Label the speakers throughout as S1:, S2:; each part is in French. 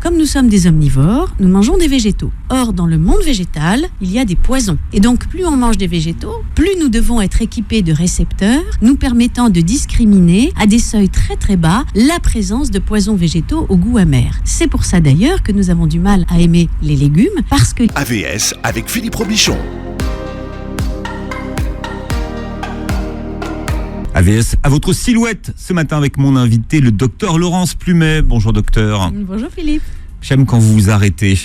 S1: comme nous sommes des omnivores, nous mangeons des végétaux. Or, dans le monde végétal, il y a des poisons. Et donc, plus on mange des végétaux, plus nous devons être équipés de récepteurs nous permettant de discriminer à des seuils très très bas la présence de poisons végétaux au goût amer. C'est pour ça d'ailleurs que nous avons du mal à aimer les légumes, parce que...
S2: AVS avec Philippe Robichon.
S3: AVS à votre silhouette ce matin avec mon invité, le docteur Laurence Plumet. Bonjour docteur.
S1: Bonjour Philippe.
S3: J'aime quand vous vous arrêtez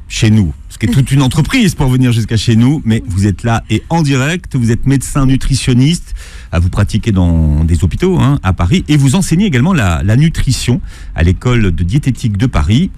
S3: chez nous, ce qui est toute une entreprise pour venir jusqu'à chez nous, mais vous êtes là et en direct, vous êtes médecin nutritionniste, vous pratiquez dans des hôpitaux à Paris et vous enseignez également la nutrition à l'école de diététique de Paris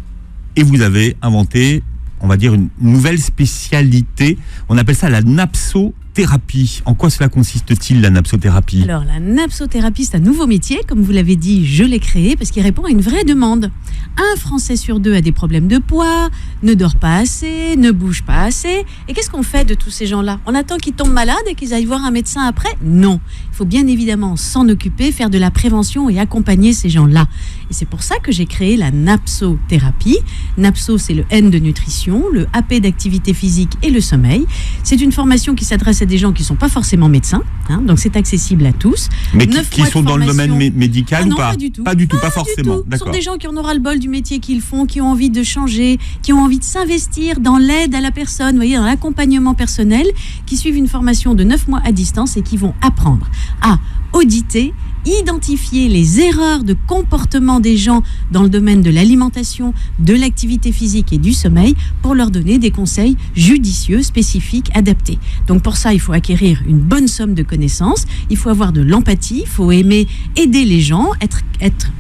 S3: et vous avez inventé, on va dire, une nouvelle spécialité, on appelle ça la napsothérapie. En quoi cela consiste-t-il, la napsothérapie ?
S1: Alors, la napsothérapie, c'est un nouveau métier. Comme vous l'avez dit, je l'ai créé parce qu'il répond à une vraie demande. Un Français sur deux a des problèmes de poids, ne dort pas assez, ne bouge pas assez. Et qu'est-ce qu'on fait de tous ces gens-là ? On attend qu'ils tombent malades et qu'ils aillent voir un médecin après ? Non. Il faut bien évidemment s'en occuper, faire de la prévention et accompagner ces gens-là. Et c'est pour ça que j'ai créé la napsothérapie. Napso, c'est le N de nutrition, le AP d'activité physique et le sommeil. C'est une formation qui s'adresse à des gens qui ne sont pas forcément médecins, donc c'est accessible à tous.
S3: Mais qui sont dans le domaine médical ou
S1: non,
S3: pas ?
S1: Pas du tout.
S3: Pas du tout, pas forcément.
S1: Ce sont des gens qui en aura le bol du métier qu'ils font, qui ont envie de changer, qui ont envie de s'investir dans l'aide à la personne, vous voyez, dans l'accompagnement personnel, qui suivent une formation de 9 mois à distance et qui vont apprendre à auditer, identifier les erreurs de comportement des gens dans le domaine de l'alimentation, de l'activité physique et du sommeil pour leur donner des conseils judicieux, spécifiques, adaptés. Donc pour ça, il faut acquérir une bonne somme de connaissances, il faut avoir de l'empathie, il faut aimer aider les gens, être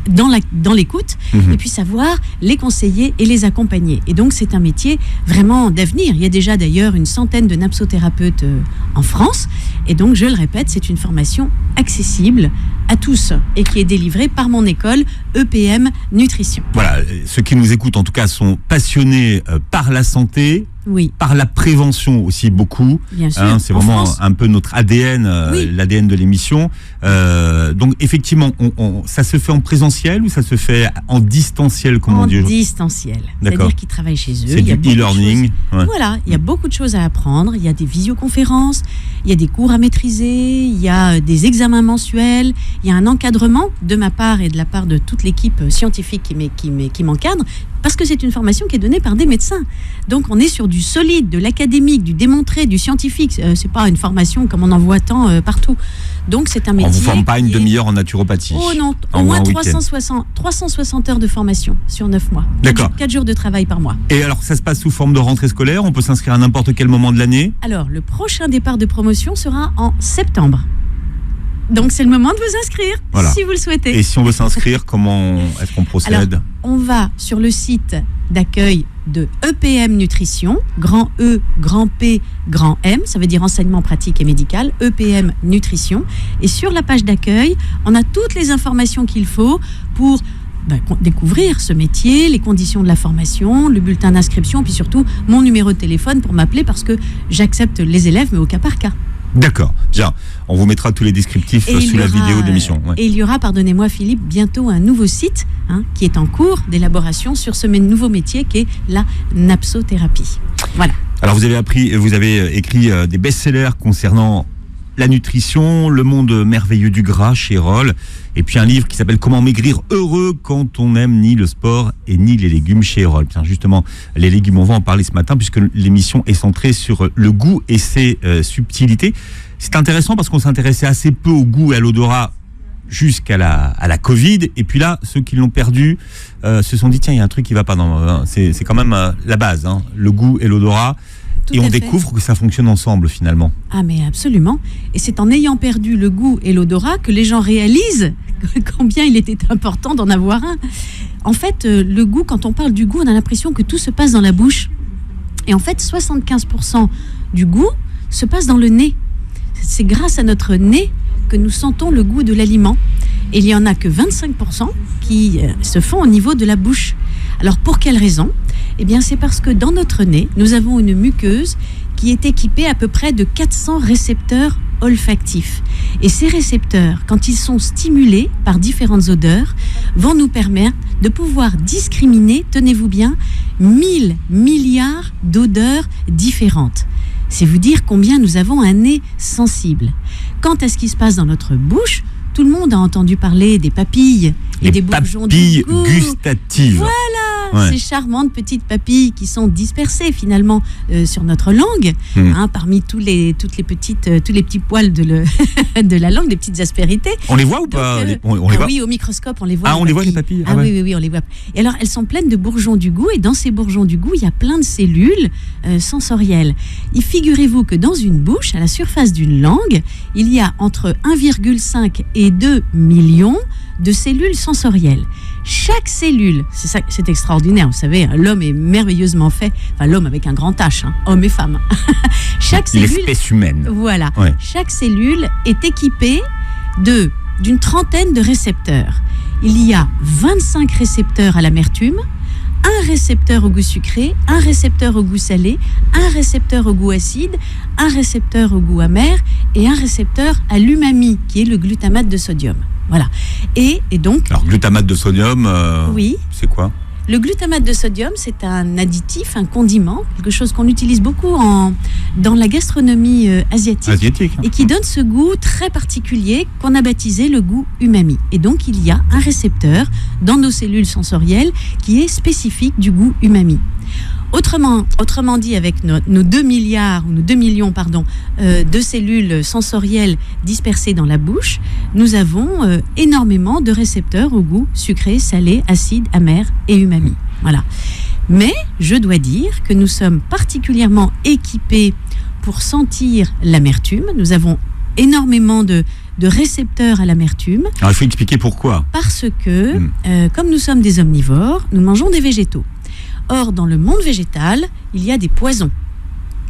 S1: dans l'écoute et puis savoir les conseiller et les accompagner. Et donc c'est un métier vraiment d'avenir. Il y a déjà d'ailleurs une centaine de napsothérapeutes en France et donc je le répète, c'est une formation accessible à tous et qui est délivrée par mon école EPM Nutrition.
S3: Voilà, ceux qui nous écoutent en tout cas sont passionnés par la santé,
S1: oui,
S3: par la prévention aussi beaucoup.
S1: Bien sûr.
S3: C'est vraiment un peu notre ADN, oui, l'ADN de l'émission. Donc effectivement, ça se fait en présentiel ou ça se fait en distanciel, comme on dit aujourd'hui ?
S1: En distanciel. C'est-à-dire qu'ils travaillent chez eux.
S3: C'est du e-learning.
S1: Ouais. Voilà, il y a beaucoup de choses à apprendre. Il y a des visioconférences, il y a des cours à maîtriser, il y a des examens mensuels, il y a un encadrement de ma part et de la part de toute l'équipe scientifique qui m'encadre, parce que c'est une formation qui est donnée par des médecins. Donc on est sur du solide, de l'académique, du démontré, du scientifique. C'est pas une formation comme on en voit tant partout. Donc c'est un métier.
S3: On vous forme pas une demi-heure en naturopathie.
S1: Oh non, au moins 360 heures de formation sur 9 mois.
S3: D'accord.
S1: 4 jours de travail par mois.
S3: Et alors ça se passe sous forme de rentrée scolaire ? On peut s'inscrire à n'importe quel moment de l'année ?
S1: Alors le prochain départ de promotion sera en septembre. Donc c'est le moment de vous inscrire, voilà, si vous le souhaitez.
S3: Et si on veut s'inscrire, comment est-ce qu'on procède ?
S1: Alors, on va sur le site d'accueil de EPM Nutrition, grand E, grand P, grand M, ça veut dire enseignement pratique et médical, EPM Nutrition. Et sur la page d'accueil, on a toutes les informations qu'il faut pour découvrir ce métier, les conditions de la formation, le bulletin d'inscription, puis surtout mon numéro de téléphone pour m'appeler parce que j'accepte les élèves, mais au cas par cas.
S3: D'accord, bien. On vous mettra tous les descriptifs sous la vidéo d'émission. Ouais.
S1: Et il y aura, pardonnez-moi Philippe, bientôt un nouveau site qui est en cours d'élaboration sur ce nouveau métier qui est la napsothérapie. Voilà. Alors
S3: vous avez écrit des best-sellers concernant la nutrition, le monde merveilleux du gras chez Erol, et puis un livre qui s'appelle Comment maigrir heureux quand on n'aime ni le sport et ni les légumes chez Erol. Bien justement, les légumes, on va en parler ce matin puisque l'émission est centrée sur le goût et ses subtilités. C'est intéressant parce qu'on s'intéressait assez peu au goût et à l'odorat jusqu'à la Covid, et puis là, ceux qui l'ont perdu se sont dit tiens, il y a un truc qui va pas. C'est quand même la base, le goût et l'odorat. Et on découvre que ça fonctionne ensemble finalement.
S1: Ah mais absolument. Et c'est en ayant perdu le goût et l'odorat que les gens réalisent combien il était important d'en avoir un. En fait, le goût, quand on parle du goût, on a l'impression que tout se passe dans la bouche. Et en fait, 75% du goût se passe dans le nez. C'est grâce à notre nez que nous sentons le goût de l'aliment. Et il n'y en a que 25% qui se font au niveau de la bouche. Alors pour quelle raison ? Eh bien c'est parce que dans notre nez, nous avons une muqueuse qui est équipée à peu près de 400 récepteurs olfactifs. Et ces récepteurs, quand ils sont stimulés par différentes odeurs, vont nous permettre de pouvoir discriminer, tenez-vous bien, 1000 milliards d'odeurs différentes. C'est vous dire combien nous avons un nez sensible. Quant à ce qui se passe dans notre bouche, tout le monde a entendu parler des papilles et des bourgeons
S3: papilles
S1: du goût.
S3: gustatives.
S1: Voilà, ces charmantes petites papilles qui sont dispersées finalement sur notre langue, parmi tous les petits poils de la langue, des petites aspérités.
S3: On les voit ou pas? On les voit.
S1: Oui, au microscope, on les voit.
S3: Ah, on les voit les papilles.
S1: Oui, on les voit. Et alors, elles sont pleines de bourgeons du goût, et dans ces bourgeons du goût, il y a plein de cellules sensorielles. Et figurez-vous que dans une bouche, à la surface d'une langue, il y a entre 1,5 et 2 millions de cellules sensorielles. Chaque cellule, c'est extraordinaire, vous savez, l'homme est merveilleusement fait, enfin l'homme avec un grand H, homme et femme. Chaque cellule,
S3: l'espèce humaine.
S1: Voilà.
S3: Ouais.
S1: Chaque cellule est équipée d'une trentaine de récepteurs. Il y a 25 récepteurs à l'amertume, un récepteur au goût sucré, un récepteur au goût salé, un récepteur au goût acide, un récepteur au goût amer et un récepteur à l'umami, qui est le glutamate de sodium. Voilà. Et donc...
S3: Alors, glutamate de sodium,
S1: oui.
S3: C'est quoi?
S1: Le glutamate de sodium, c'est un additif, un condiment, quelque chose qu'on utilise beaucoup dans la gastronomie asiatique. Et qui donne ce goût très particulier qu'on a baptisé le goût umami. Et donc, il y a un récepteur dans nos cellules sensorielles qui est spécifique du goût umami. Autrement dit, avec nos 2 milliards ou nos 2 millions de cellules sensorielles dispersées dans la bouche, nous avons énormément de récepteurs au goût sucré, salé, acide, amer et umami. Voilà. Mais je dois dire que nous sommes particulièrement équipés pour sentir l'amertume. Nous avons énormément de récepteurs à l'amertume.
S3: Alors il faut expliquer pourquoi.
S1: Parce que, comme nous sommes des omnivores, nous mangeons des végétaux. Or, dans le monde végétal, il y a des poisons.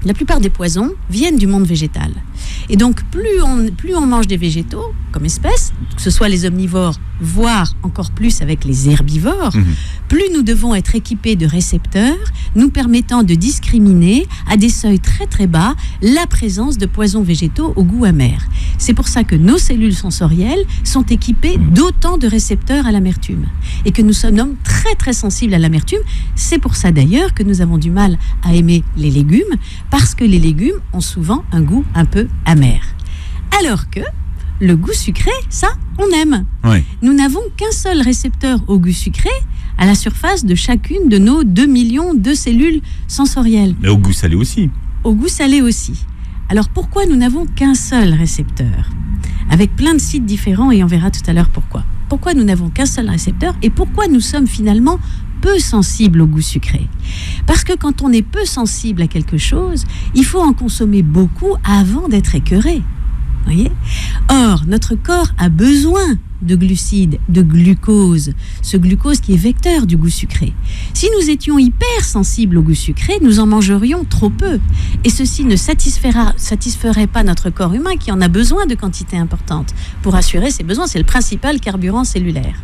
S1: La plupart des poisons viennent du monde végétal. Et donc, plus on mange des végétaux comme espèce, que ce soit les omnivores, voire encore plus avec les herbivores, plus nous devons être équipés de récepteurs nous permettant de discriminer à des seuils très très bas la présence de poisons végétaux au goût amer. C'est pour ça que nos cellules sensorielles sont équipées d'autant de récepteurs à l'amertume et que nous sommes très très sensibles à l'amertume. C'est pour ça d'ailleurs que nous avons du mal à aimer les légumes, parce que les légumes ont souvent un goût un peu amer. Alors que le goût sucré, ça, on aime.
S3: Oui.
S1: Nous n'avons qu'un seul récepteur au goût sucré à la surface de chacune de nos 2 millions de cellules sensorielles.
S3: Mais au goût salé aussi.
S1: Au goût salé aussi. Alors pourquoi nous n'avons qu'un seul récepteur? Avec plein de sites différents, et on verra tout à l'heure pourquoi. Pourquoi nous n'avons qu'un seul récepteur et pourquoi nous sommes finalement peu sensibles au goût sucré? Parce que quand on est peu sensible à quelque chose, il faut en consommer beaucoup avant d'être écœuré. Voyez ? Or, notre corps a besoin de glucides, de glucose, ce glucose qui est vecteur du goût sucré. Si nous étions hyper sensibles au goût sucré, nous en mangerions trop peu. Et ceci ne satisferait pas notre corps humain qui en a besoin de quantités importantes pour assurer ses besoins. C'est le principal carburant cellulaire.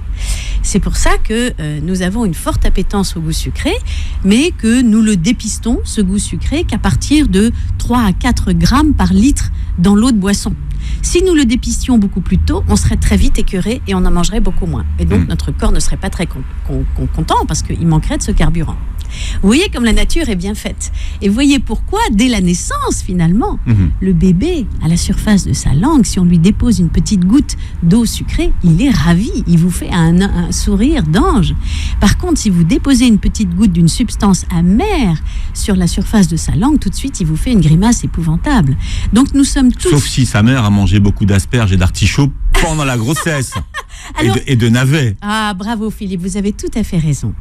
S1: C'est pour ça que nous avons une forte appétence au goût sucré, mais que nous le dépistons, ce goût sucré, qu'à partir de 3 à 4 grammes par litre dans l'eau de boisson. Si nous le dépistions beaucoup plus tôt, on serait très vite écœuré et on en mangerait beaucoup moins. Et donc, notre corps ne serait pas très content parce qu'il manquerait de ce carburant. Vous voyez comme la nature est bien faite. Et vous voyez pourquoi, dès la naissance, finalement, le bébé, à la surface de sa langue, si on lui dépose une petite goutte d'eau sucrée, il est ravi. Il vous fait un sourire d'ange. Par contre, si vous déposez une petite goutte d'une substance amère sur la surface de sa langue, tout de suite, il vous fait une grimace épouvantable. Donc, nous sommes tous...
S3: Sauf si sa mère a mangé beaucoup d'asperges et d'artichauts pendant la grossesse. Alors, et de navets.
S1: Ah, bravo Philippe, vous avez tout à fait raison.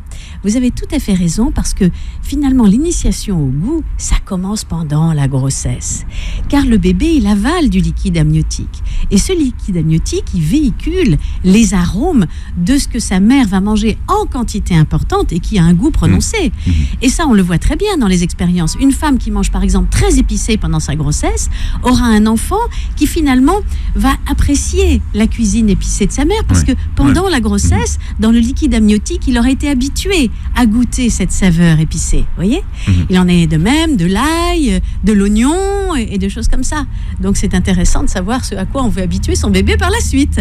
S1: Vous avez tout à fait raison parce que finalement l'initiation au goût, ça commence pendant la grossesse. Car le bébé, il avale du liquide amniotique. Et ce liquide amniotique, il véhicule les arômes de ce que sa mère va manger en quantité importante et qui a un goût prononcé. Et ça, on le voit très bien dans les expériences. Une femme qui mange par exemple très épicé pendant sa grossesse aura un enfant qui finalement va apprécier la cuisine épicée de sa mère parce que pendant la grossesse, dans le liquide amniotique, il aurait été habitué à goûter cette saveur. saveurs épicées, vous voyez. Il en est de même de l'ail, de l'oignon et de choses comme ça. Donc c'est intéressant de savoir ce à quoi on veut habituer son bébé par la suite.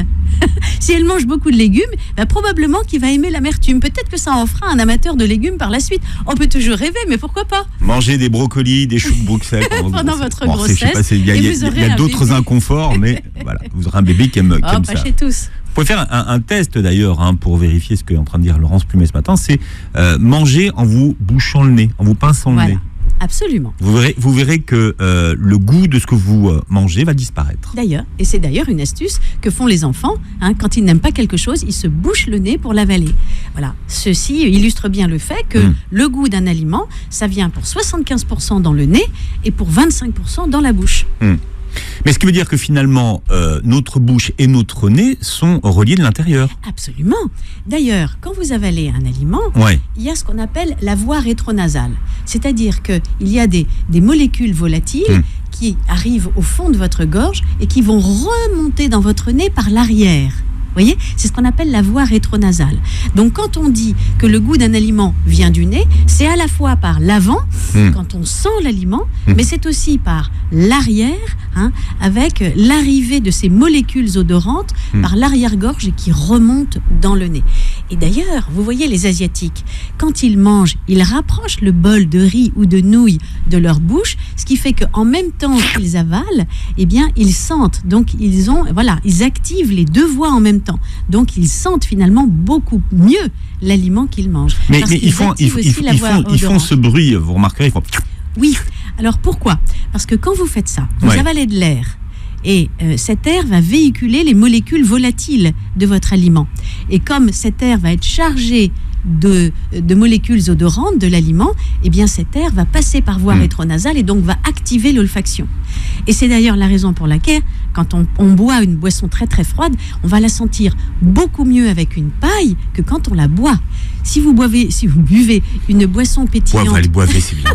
S1: Si elle mange beaucoup de légumes, probablement qu'il va aimer l'amertume. Peut-être que ça en fera un amateur de légumes par la suite. On peut toujours rêver, mais pourquoi pas?
S3: Manger des brocolis, des choux de Bruxelles
S1: pendant votre grossesse.
S3: Il y a d'autres inconforts, mais voilà, vous aurez un bébé qui aime
S1: pas
S3: ça.
S1: Chez tous.
S3: Vous pouvez faire un test d'ailleurs pour vérifier ce qu'est en train de dire Laurence Plumet ce matin, c'est manger en vous bouchant le nez, en vous pinçant le nez.
S1: Absolument.
S3: Vous verrez que le goût de ce que vous mangez va disparaître.
S1: D'ailleurs, et c'est d'ailleurs une astuce que font les enfants, quand ils n'aiment pas quelque chose, ils se bouchent le nez pour l'avaler. Voilà. Ceci illustre bien le fait que le goût d'un aliment, ça vient pour 75% dans le nez et pour 25% dans la bouche.
S3: Mais ce qui veut dire que finalement, notre bouche et notre nez sont reliés de l'intérieur.
S1: Absolument. D'ailleurs, quand vous avalez un aliment, il y a ce qu'on appelle la voie rétronasale. C'est-à-dire qu'il y a des molécules volatiles qui arrivent au fond de votre gorge et qui vont remonter dans votre nez par l'arrière. Vous voyez, c'est ce qu'on appelle la voie rétronasale. Donc, quand on dit que le goût d'un aliment vient du nez, c'est à la fois par l'avant, quand on sent l'aliment, mais c'est aussi par l'arrière, avec l'arrivée de ces molécules odorantes par l'arrière-gorge et qui remontent dans le nez. Et d'ailleurs, vous voyez les Asiatiques, quand ils mangent, ils rapprochent le bol de riz ou de nouilles de leur bouche, ce qui fait qu'en même temps qu'ils avalent, eh bien, ils sentent. Donc, ils activent les deux voies en même temps. Donc, ils sentent finalement beaucoup mieux l'aliment qu'ils mangent.
S3: Mais ils font ce bruit, vous remarquerez, ils font...
S1: Oui. Alors, pourquoi? Parce que quand vous faites ça, vous avalez de l'air. Et cet air va véhiculer les molécules volatiles de votre aliment. Et comme cet air va être chargé de molécules odorantes de l'aliment, eh bien cet air va passer par voie rétronasale et donc va activer l'olfaction. Et c'est d'ailleurs la raison pour laquelle, quand on boit une boisson très très froide, on va la sentir beaucoup mieux avec une paille que quand on la boit. Si vous buvez une boisson pétillante...
S3: c'est bien.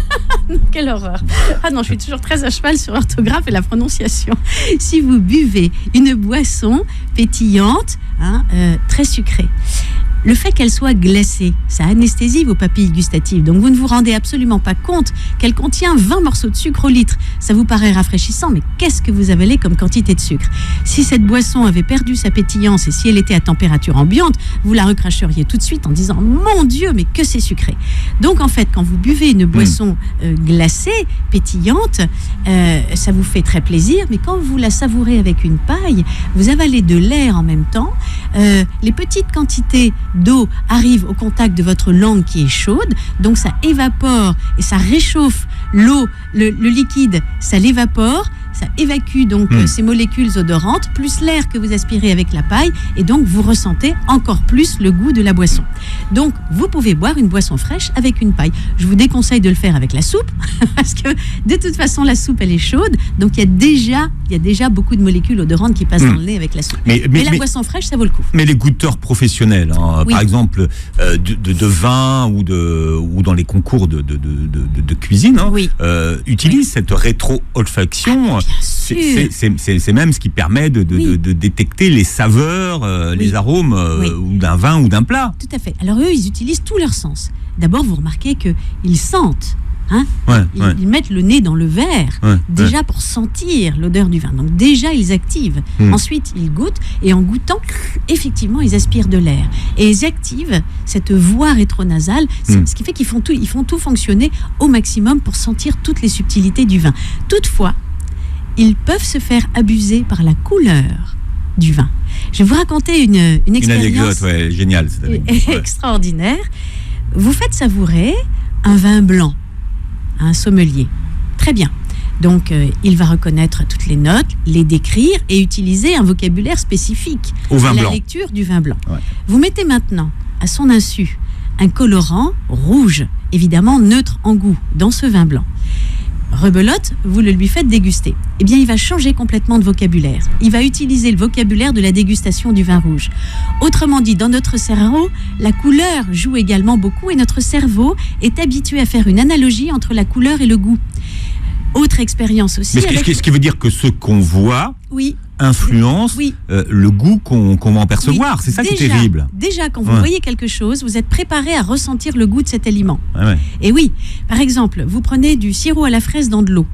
S1: Quelle horreur. Ah non, je suis toujours très à cheval sur l'orthographe et la prononciation. Si vous buvez une boisson pétillante, très sucrée, le fait qu'elle soit glacée, ça anesthésie vos papilles gustatives. Donc vous ne vous rendez absolument pas compte qu'elle contient 20 morceaux de sucre au litre. Ça vous paraît rafraîchissant, mais qu'est-ce que vous avalez comme quantité de sucre? Si cette boisson avait perdu sa pétillance et si elle était à température ambiante, vous la recracheriez tout de suite en disant « Mon Dieu, mais que c'est sucré !» Donc en fait, quand vous buvez une boisson glacée, pétillante, ça vous fait très plaisir, mais quand vous la savourez avec une paille, vous avalez de l'air en même temps. Les petites quantités d'eau arrive au contact de votre langue qui est chaude, donc ça évapore et ça réchauffe l'eau, le liquide, ça l'évapore, ça évacue donc ces molécules odorantes, plus l'air que vous aspirez avec la paille, et donc vous ressentez encore plus le goût de la boisson. Donc vous pouvez boire une boisson fraîche avec une paille. Je vous déconseille de le faire avec la soupe, parce que de toute façon la soupe elle est chaude, donc il y a déjà beaucoup de molécules odorantes qui passent dans le nez avec la soupe. Mais la boisson fraîche, ça vaut le coup.
S3: Mais les goûteurs professionnels, par exemple de vin ou dans les concours de cuisine, utilisent cette rétro-olfaction. C'est même ce qui permet de détecter les saveurs, les arômes ou d'un vin ou d'un plat.
S1: Tout à fait. Alors eux, ils utilisent tous leurs sens. D'abord, vous remarquez qu'ils sentent. Ils mettent le nez dans le verre déjà pour sentir l'odeur du vin. Donc déjà, ils activent. Ensuite, ils goûtent et en goûtant, effectivement, ils aspirent de l'air. Et ils activent cette voie rétronasale, ce qui fait qu'ils font tout fonctionner au maximum pour sentir toutes les subtilités du vin. Toutefois, ils peuvent se faire abuser par la couleur du vin. Je vais vous raconter une expérience
S3: anecdote, géniale,
S1: extraordinaire. Vous faites savourer un vin blanc à un sommelier. Très bien. Donc, il va reconnaître toutes les notes, les décrire et utiliser un vocabulaire spécifique
S3: à
S1: la lecture du vin blanc. Vous mettez maintenant, à son insu, un colorant rouge, évidemment neutre en goût, dans ce vin blanc. Rebelote, vous le lui faites déguster. Eh bien, il va changer complètement de vocabulaire. Il va utiliser le vocabulaire de la dégustation du vin rouge. Autrement dit, dans notre cerveau, la couleur joue également beaucoup et notre cerveau est habitué à faire une analogie entre la couleur et le goût. Autre expérience aussi.
S3: Mais ce qui veut dire que ce qu'on voit
S1: Oui.
S3: influence
S1: Oui.
S3: le goût qu'on va en percevoir.
S1: Oui.
S3: C'est ça qui est
S1: Déjà,
S3: terrible.
S1: Déjà, quand vous voyez quelque chose, vous êtes préparé à ressentir le goût de cet aliment.
S3: Ouais.
S1: Et oui, par exemple, vous prenez du sirop à la fraise dans de l'eau.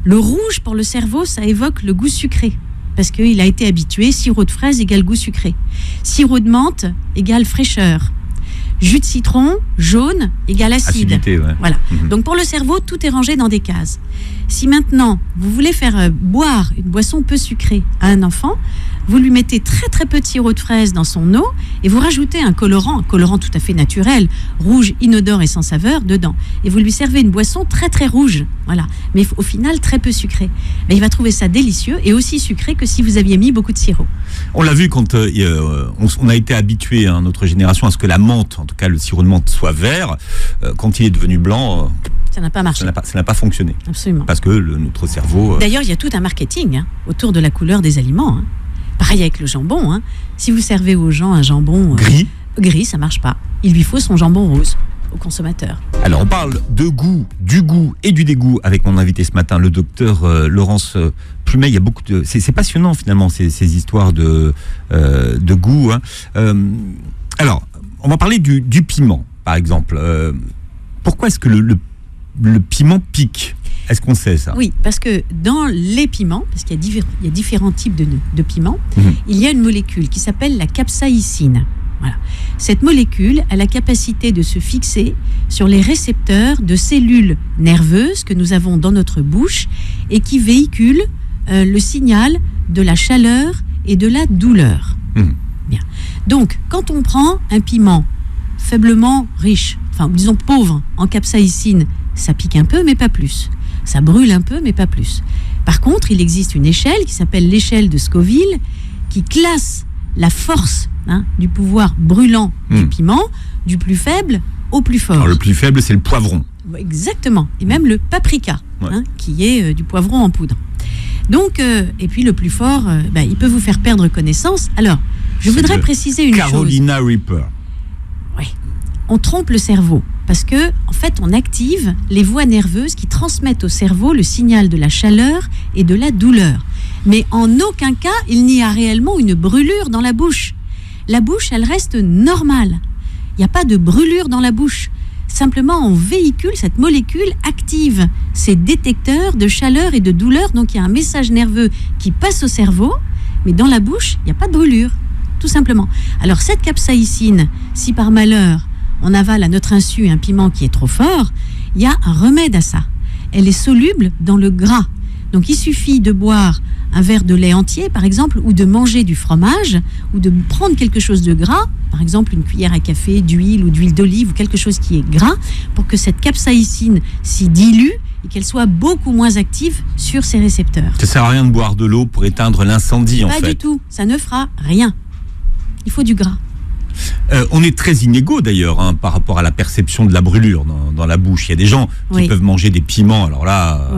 S1: Le rouge, pour le cerveau, ça évoque le goût sucré. Parce qu'il a été habitué, sirop de fraise égale goût sucré. Sirop de menthe égale fraîcheur. Jus de citron, jaune, égale acide.
S3: Acidité, ouais.
S1: Voilà. Donc pour le cerveau, tout est rangé dans des cases. Si maintenant, vous voulez faire boire une boisson peu sucrée à un enfant, vous lui mettez très très peu de sirop de fraise dans son eau et vous rajoutez un colorant tout à fait naturel, rouge, inodore et sans saveur, dedans. Et vous lui servez une boisson très très rouge, voilà, mais au final très peu sucrée. Mais il va trouver ça délicieux et aussi sucré que si vous aviez mis beaucoup de sirop.
S3: On l'a vu quand on a été habitué, notre génération, à ce que la menthe, en tout cas le sirop de menthe, soit vert. Quand il est devenu blanc,
S1: ça n'a pas marché.
S3: Ça n'a pas fonctionné.
S1: Absolument.
S3: Parce que notre cerveau...
S1: D'ailleurs, il y a tout un marketing autour de la couleur des aliments. Pareil avec le jambon. Si vous servez aux gens un jambon gris, ça marche pas. Il lui faut son jambon rose au consommateur.
S3: Alors, on parle de goût, du goût et du dégoût avec mon invité ce matin, le docteur Laurence Plumet. Il y a beaucoup de... C'est passionnant, finalement, ces histoires de goût. Alors, on va parler du piment, par exemple. Pourquoi est-ce que le piment pique ? Est-ce qu'on sait ça ?
S1: Oui, parce que dans les piments, parce qu'il y a différents types de piments, il y a une molécule qui s'appelle la capsaïcine. Voilà. Cette molécule a la capacité de se fixer sur les récepteurs de cellules nerveuses que nous avons dans notre bouche et qui véhiculent le signal de la chaleur et de la douleur. Bien. Donc, quand on prend un piment faiblement riche, enfin disons pauvre en capsaïcine, ça pique un peu mais pas plus. Ça brûle un peu mais pas plus. Par contre, il existe une échelle qui s'appelle l'échelle de Scoville qui classe la force du pouvoir brûlant du piment du plus faible au plus fort.
S3: Alors, le plus faible, c'est le poivron.
S1: Exactement. Et même le paprika, qui est du poivron en poudre. Donc, et puis le plus fort, il peut vous faire perdre connaissance. Alors, je voudrais préciser une chose.
S3: Carolina Reaper.
S1: Oui. On trompe le cerveau parce que, en fait, on active les voies nerveuses qui transmettent au cerveau le signal de la chaleur et de la douleur. Mais en aucun cas, il n'y a réellement une brûlure dans la bouche. La bouche, elle reste normale. Il n'y a pas de brûlure dans la bouche. Simplement, on véhicule, cette molécule active ces détecteurs de chaleur et de douleur. Donc, il y a un message nerveux qui passe au cerveau, mais dans la bouche, il n'y a pas de brûlure, tout simplement. Alors, cette capsaïcine, si par malheur, on avale à notre insu un piment qui est trop fort, il y a un remède à ça. Elle est soluble dans le gras. Donc, il suffit de boire un verre de lait entier, par exemple, ou de manger du fromage, ou de prendre quelque chose de gras, par exemple une cuillère à café d'huile ou d'huile d'olive, ou quelque chose qui est gras, pour que cette capsaïcine s'y dilue et qu'elle soit beaucoup moins active sur ses récepteurs.
S3: Ça sert à rien de boire de l'eau pour éteindre l'incendie, en fait.
S1: Pas du tout, ça ne fera rien. Il faut du gras.
S3: On est très inégaux d'ailleurs par rapport à la perception de la brûlure dans la bouche. Il y a des gens qui peuvent manger des piments, alors là...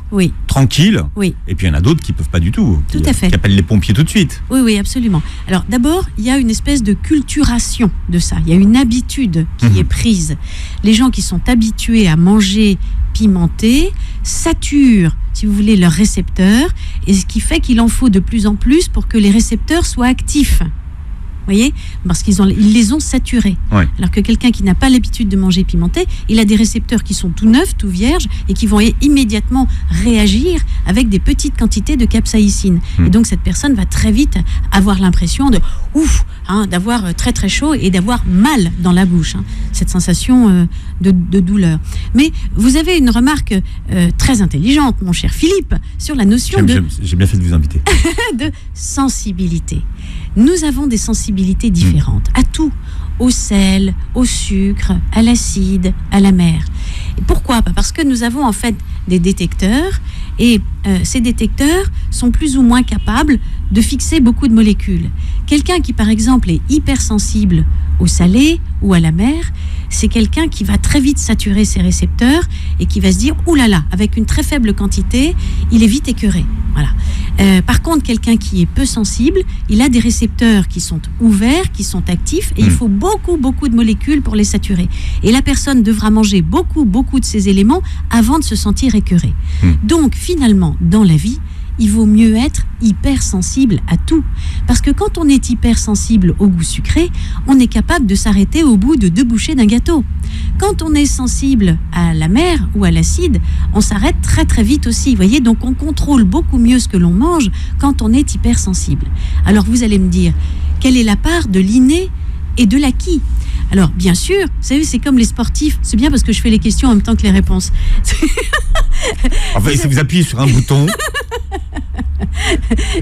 S1: Oui.
S3: Tranquille.
S1: Oui.
S3: Et puis il y en a d'autres qui peuvent pas du tout.
S1: Tout à fait.
S3: Qui appellent les pompiers tout de suite.
S1: Oui, absolument. Alors d'abord, il y a une espèce de culturation de ça. Il y a une habitude qui est prise. Les gens qui sont habitués à manger pimenté saturent, si vous voulez, leurs récepteurs, et ce qui fait qu'il en faut de plus en plus pour que les récepteurs soient actifs. Vous voyez, parce qu'ils les ont saturés. Ouais. Alors que quelqu'un qui n'a pas l'habitude de manger pimenté, il a des récepteurs qui sont tout neufs, tout vierges, et qui vont immédiatement réagir avec des petites quantités de capsaïcine. Et donc cette personne va très vite avoir l'impression d'avoir très très chaud et d'avoir mal dans la bouche, cette sensation de douleur. Mais vous avez une remarque très intelligente, mon cher Philippe, sur la notion
S3: j'ai bien fait de vous inviter.
S1: de sensibilité. Nous avons des sensibilités différentes à tout, au sel, au sucre, à l'acide, à la mer. Et pourquoi ? Parce que nous avons en fait des détecteurs et ces détecteurs sont plus ou moins capables de fixer beaucoup de molécules. Quelqu'un qui par exemple est hypersensible au salé ou à la mer c'est quelqu'un qui va très vite saturer ses récepteurs et qui va se dire « Ouh là là, avec une très faible quantité, il est vite écœuré. » Voilà. Par contre, quelqu'un qui est peu sensible, il a des récepteurs qui sont ouverts, qui sont actifs, et il faut beaucoup de molécules pour les saturer. Et la personne devra manger beaucoup de ces éléments avant de se sentir écœuré. Donc, finalement, dans la vie, il vaut mieux être hypersensible à tout. Parce que quand on est hypersensible au goût sucré, on est capable de s'arrêter au bout de 2 bouchées d'un gâteau. Quand on est sensible à la mer ou à l'acide, on s'arrête très vite aussi. Vous voyez, donc on contrôle beaucoup mieux ce que l'on mange quand on est hypersensible. Alors vous allez me dire, quelle est la part de l'inné et de l'acquis ? Alors, bien sûr, vous savez, c'est comme les sportifs. C'est bien parce que je fais les questions en même temps que les réponses.
S3: Enfin, si vous appuyez sur un bouton...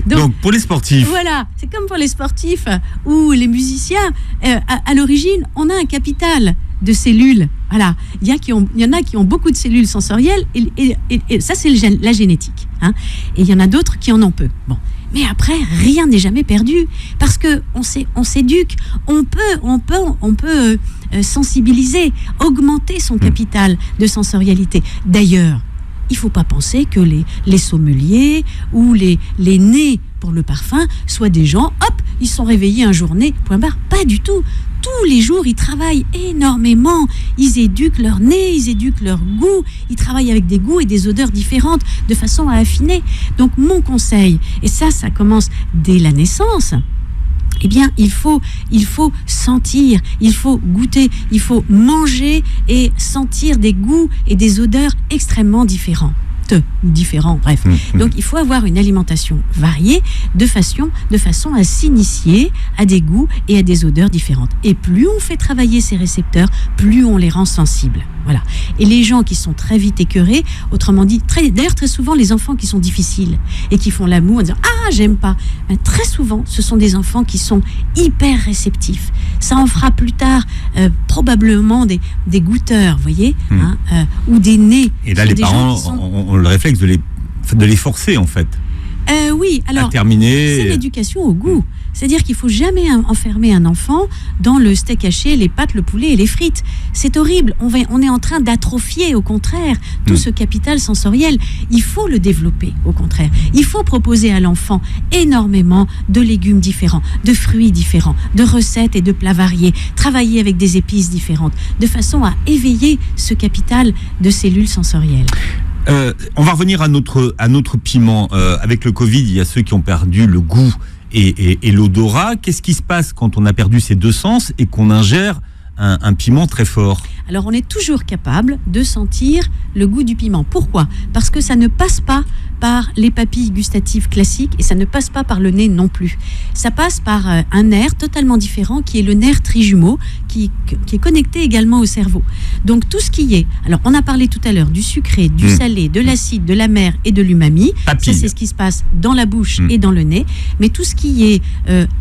S3: Donc, pour les sportifs.
S1: Voilà, c'est comme pour les sportifs ou les musiciens. À l'origine, on a un capital de cellules. Voilà, il y en a qui ont beaucoup de cellules sensorielles et ça, c'est la génétique. Hein. Et il y en a d'autres qui en ont peu. Bon. Mais après, rien n'est jamais perdu parce que on s'éduque, on peut sensibiliser, augmenter son capital de sensorialité. D'ailleurs, il ne faut pas penser que les sommeliers ou les nés pour le parfum soient des gens, hop, ils sont réveillés un journée, point barre. Pas du tout. Tous les jours, ils travaillent énormément. Ils éduquent leur nez, ils éduquent leur goût. Ils travaillent avec des goûts et des odeurs différentes de façon à affiner. Donc, mon conseil, et ça commence dès la naissance, eh bien, il faut sentir, il faut goûter, il faut manger et sentir des goûts et des odeurs extrêmement différents. Bref. Donc, il faut avoir une alimentation variée de façon à s'initier à des goûts et à des odeurs différentes. Et plus on fait travailler ces récepteurs, plus on les rend sensibles. Voilà. Et les gens qui sont très vite écœurés, autrement dit, d'ailleurs très souvent les enfants qui sont difficiles et qui font l'amour en disant « Ah, j'aime pas », très souvent, ce sont des enfants qui sont hyper réceptifs. Ça en fera plus tard probablement des goûteurs, vous voyez, ou des nez.
S3: Et là, les parents ont le réflexe de les forcer, en fait.
S1: Oui, alors,
S3: à terminer.
S1: C'est l'éducation au goût. C'est-à-dire qu'il ne faut jamais enfermer un enfant dans le steak haché, les pâtes, le poulet et les frites. C'est horrible. On est en train d'atrophier, au contraire, tout ce capital sensoriel. Il faut le développer, au contraire. Il faut proposer à l'enfant énormément de légumes différents, de fruits différents, de recettes et de plats variés, travailler avec des épices différentes, de façon à éveiller ce capital de cellules sensorielles.
S3: On va revenir à notre piment. Avec le Covid, il y a ceux qui ont perdu le goût et l'odorat. Qu'est-ce qui se passe quand on a perdu ces 2 sens et qu'on ingère un piment très fort ?
S1: Alors, on est toujours capable de sentir le goût du piment. Pourquoi ? Parce que ça ne passe pas par les papilles gustatives classiques et ça ne passe pas par le nez non plus. Ça passe par un nerf totalement différent qui est le nerf trijumeau qui est connecté également au cerveau. Donc tout ce qui est, alors on a parlé tout à l'heure du sucré, du salé, de l'acide, de l'amer et de l'umami. Ça, c'est ce qui se passe dans la bouche et dans le nez. Mais tout ce qui est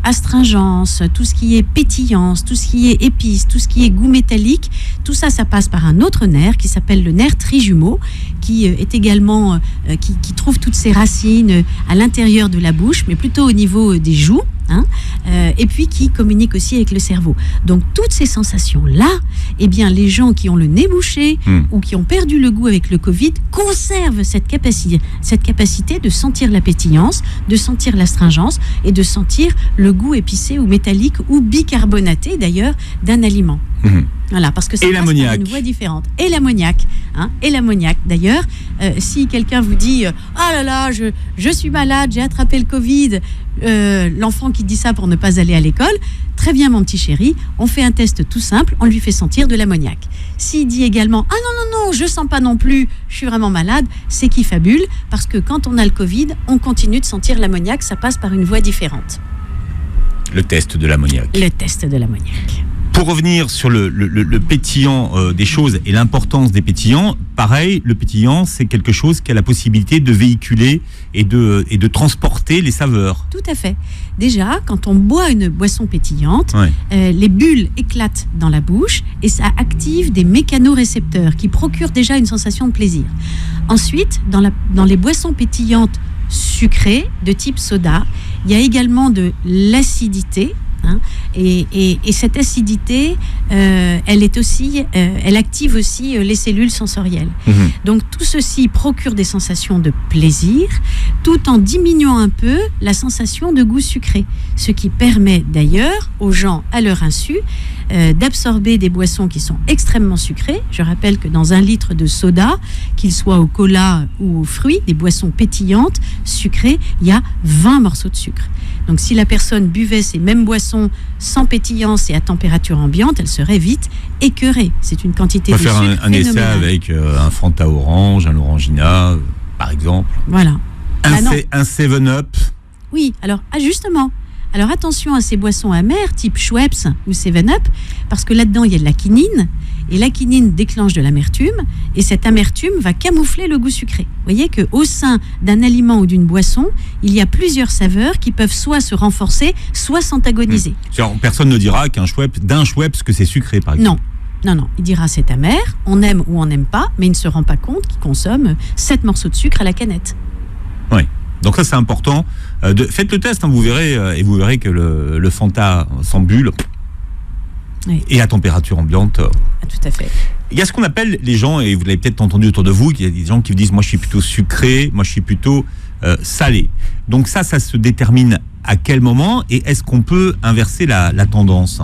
S1: astringence, tout ce qui est pétillance, tout ce qui est épice, tout ce qui est goût métallique, tout ça, ça passe par un autre nerf qui s'appelle le nerf trijumeau, qui est également qui trouve toutes ses racines à l'intérieur de la bouche, mais plutôt au niveau des joues. Et puis qui communique aussi avec le cerveau. Donc toutes ces sensations-là, eh bien les gens qui ont le nez bouché ou qui ont perdu le goût avec le Covid conservent cette capacité de sentir la pétillance, de sentir l'astringence et de sentir le goût épicé ou métallique ou bicarbonaté d'ailleurs d'un aliment. Voilà, parce que ça passe par une voie différente. Et l'ammoniac, d'ailleurs, si quelqu'un vous dit « Ah là là, je suis malade, j'ai attrapé le Covid », l'enfant qui dit ça pour ne pas aller à l'école, très bien mon petit chéri, on fait un test tout simple, on lui fait sentir de l'ammoniac. S'il dit également « Ah non, je sens pas non plus, je suis vraiment malade », c'est qu'il fabule, parce que quand on a le Covid, on continue de sentir l'ammoniac, ça passe par une voie différente.
S3: Le test de l'ammoniac.
S1: Le test de l'ammoniac.
S3: Pour revenir sur le pétillant des choses et l'importance des pétillants, pareil, le pétillant, c'est quelque chose qui a la possibilité de véhiculer et de transporter les saveurs.
S1: Tout à fait. Déjà, quand on boit une boisson pétillante, les bulles éclatent dans la bouche et ça active des mécanorécepteurs qui procurent déjà une sensation de plaisir. Ensuite, dans les boissons pétillantes sucrées de type soda, il y a également de l'acidité hein. Et cette acidité, elle active aussi les cellules sensorielles. Donc tout ceci procure des sensations de plaisir, tout en diminuant un peu la sensation de goût sucré, ce qui permet d'ailleurs aux gens, à leur insu, d'absorber des boissons qui sont extrêmement sucrées. Je rappelle que dans 1 litre de soda, qu'il soit au cola ou aux fruits, des boissons pétillantes, sucrées, il y a 20 morceaux de sucre. Donc si la personne buvait ces mêmes boissons sans pétillance et à température ambiante, elle serait vite écœurée. C'est une quantité de sucre phénoménale.
S3: On peut faire un essai avec un Fanta orange, un Orangina, par exemple.
S1: Voilà.
S3: Un 7-Up.
S1: Oui, alors justement. Alors attention à ces boissons amères type Schweppes ou 7-Up, parce que là-dedans il y a de la quinine, et la quinine déclenche de l'amertume, et cette amertume va camoufler le goût sucré. Vous voyez qu'au sein d'un aliment ou d'une boisson, il y a plusieurs saveurs qui peuvent soit se renforcer, soit s'antagoniser.
S3: Personne ne dira d'un Schweppes que c'est sucré, par exemple.
S1: Non, il dira c'est amer, on aime ou on n'aime pas, mais il ne se rend pas compte qu'il consomme 7 morceaux de sucre à la canette.
S3: Oui. Donc ça c'est important. Faites le test, hein, vous verrez, et vous verrez que le Fanta sans bulle et à température ambiante.
S1: Tout à fait.
S3: Il y a ce qu'on appelle les gens, et vous l'avez peut-être entendu autour de vous, il y a des gens qui vous disent moi je suis plutôt sucré, moi je suis plutôt salé. Donc ça se détermine à quel moment, et est-ce qu'on peut inverser la tendance ?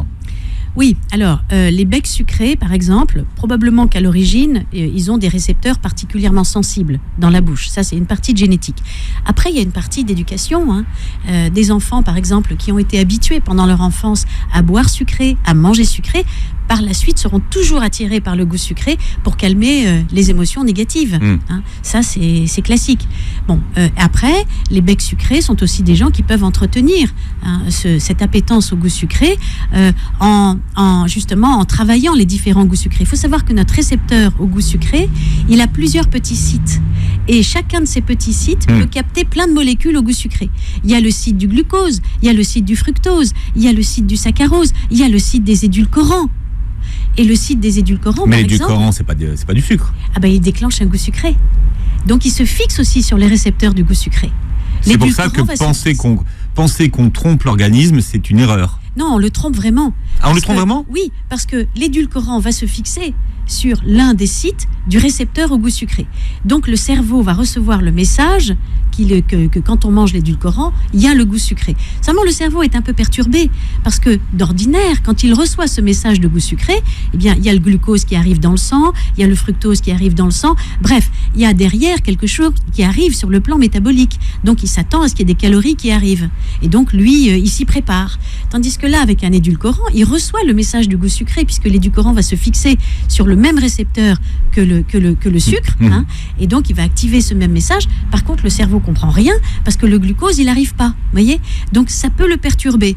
S1: Oui, alors les becs sucrés, par exemple, probablement qu'à l'origine, ils ont des récepteurs particulièrement sensibles dans la bouche. Ça, c'est une partie de génétique. Après, il y a une partie d'éducation. Hein. Des enfants, par exemple, qui ont été habitués pendant leur enfance à boire sucré, à manger sucré, par la suite seront toujours attirés par le goût sucré pour calmer les émotions négatives. Hein. Ça, c'est classique. Bon, après, les becs sucrés sont aussi des gens qui peuvent entretenir cette appétence au goût sucré justement en travaillant les différents goûts sucrés. Il faut savoir que notre récepteur au goût sucré, il a plusieurs petits sites. Et chacun de ces petits sites peut capter plein de molécules au goût sucré. Il y a le site du glucose, il y a le site du fructose, il y a le site du saccharose, il y a le site des édulcorants. Et le site des édulcorants,
S3: mais l'édulcorant, c'est pas du sucre.
S1: Ah ben, il déclenche un goût sucré. Donc, il se fixe aussi sur les récepteurs du goût sucré.
S3: C'est pour ça que penser qu'on trompe l'organisme, c'est une erreur.
S1: Non, on le trompe vraiment.
S3: Ah, on le trompe vraiment ?
S1: Oui, parce que l'édulcorant va se fixer sur l'un des sites du récepteur au goût sucré. Donc, le cerveau va recevoir le message que quand on mange l'édulcorant, il y a le goût sucré. Seulement, le cerveau est un peu perturbé parce que, d'ordinaire, quand il reçoit ce message de goût sucré, eh bien, il y a le glucose qui arrive dans le sang, il y a le fructose qui arrive dans le sang. Bref, il y a derrière quelque chose qui arrive sur le plan métabolique. Donc, il s'attend à ce qu'il y ait des calories qui arrivent. Et donc, lui, il s'y prépare. Tandis que là, avec un édulcorant, il reçoit le message du goût sucré puisque l'édulcorant va se fixer sur le même récepteur que le sucre. Hein, et donc, il va activer ce même message. Par contre, le cerveau comprend rien parce que le glucose, il n'arrive pas. Voyez ? Donc, ça peut le perturber.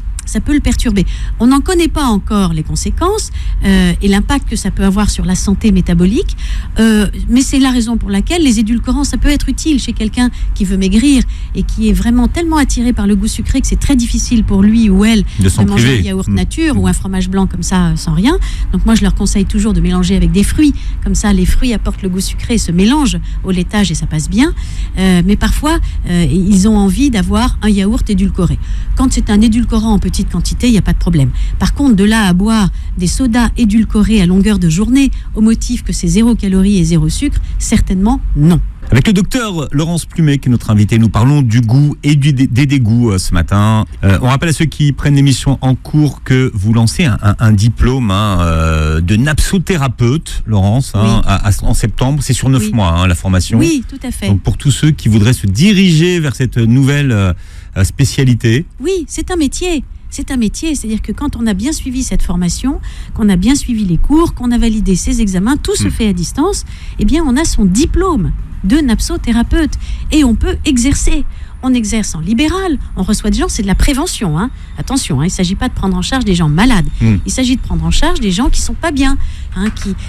S1: On n'en connaît pas encore les conséquences et l'impact que ça peut avoir sur la santé métabolique, mais c'est la raison pour laquelle les édulcorants, ça peut être utile chez quelqu'un qui veut maigrir et qui est vraiment tellement attiré par le goût sucré que c'est très difficile pour lui ou elle de manger un yaourt nature ou un fromage blanc comme ça sans rien. Donc moi, je leur conseille toujours de mélanger avec des fruits. Comme ça, les fruits apportent le goût sucré et se mélangent au laitage et ça passe bien. Mais parfois, ils ont envie d'avoir un yaourt édulcoré. Quand c'est un édulcorant en petite quantité, il n'y a pas de problème. Par contre, de là à boire des sodas édulcorés à longueur de journée au motif que c'est 0 calories et 0 sucre, certainement non.
S3: Avec le docteur Laurence Plumet, qui est notre invité, nous parlons du goût et des dégoûts ce matin. On rappelle à ceux qui prennent l'émission en cours que vous lancez un diplôme de napsothérapeute, Laurence, en septembre. C'est sur 9 mois, la formation.
S1: Oui, tout à fait.
S3: Donc pour tous ceux qui voudraient se diriger vers cette nouvelle spécialité.
S1: Oui, c'est un métier. C'est-à-dire que quand on a bien suivi cette formation, qu'on a bien suivi les cours, qu'on a validé ses examens, tout se fait à distance, eh bien on a son diplôme de napsothérapeute et on peut exercer. On exerce en libéral, on reçoit des gens, c'est de la prévention. Attention, il ne s'agit pas de prendre en charge des gens malades. Il s'agit de prendre en charge des gens qui ne sont pas bien,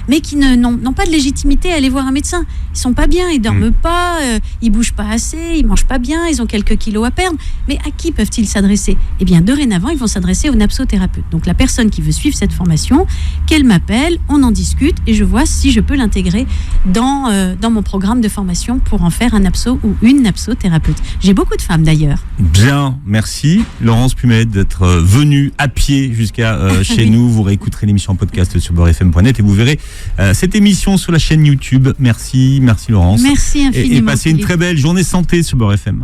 S1: mais qui n'ont pas de légitimité à aller voir un médecin. Ils sont pas bien, ils dorment pas, ils bougent pas assez, ils mangent pas bien, ils ont quelques kilos à perdre. Mais à qui peuvent-ils s'adresser ? Eh bien, dorénavant, ils vont s'adresser au napsothérapeute. Donc, la personne qui veut suivre cette formation, qu'elle m'appelle, on en discute et je vois si je peux l'intégrer dans mon programme de formation pour en faire un napso ou une napsothérapeute. J'ai beaucoup de femmes d'ailleurs.
S3: Bien, merci Laurence Pumet d'être venue à pied jusqu'à chez nous. Vous réécouterez l'émission en podcast sur beurrefm.net et vous verrez cette émission sur la chaîne YouTube. Merci Laurence.
S1: Merci infiniment.
S3: Et passez une très belle journée santé sur Beurre FM.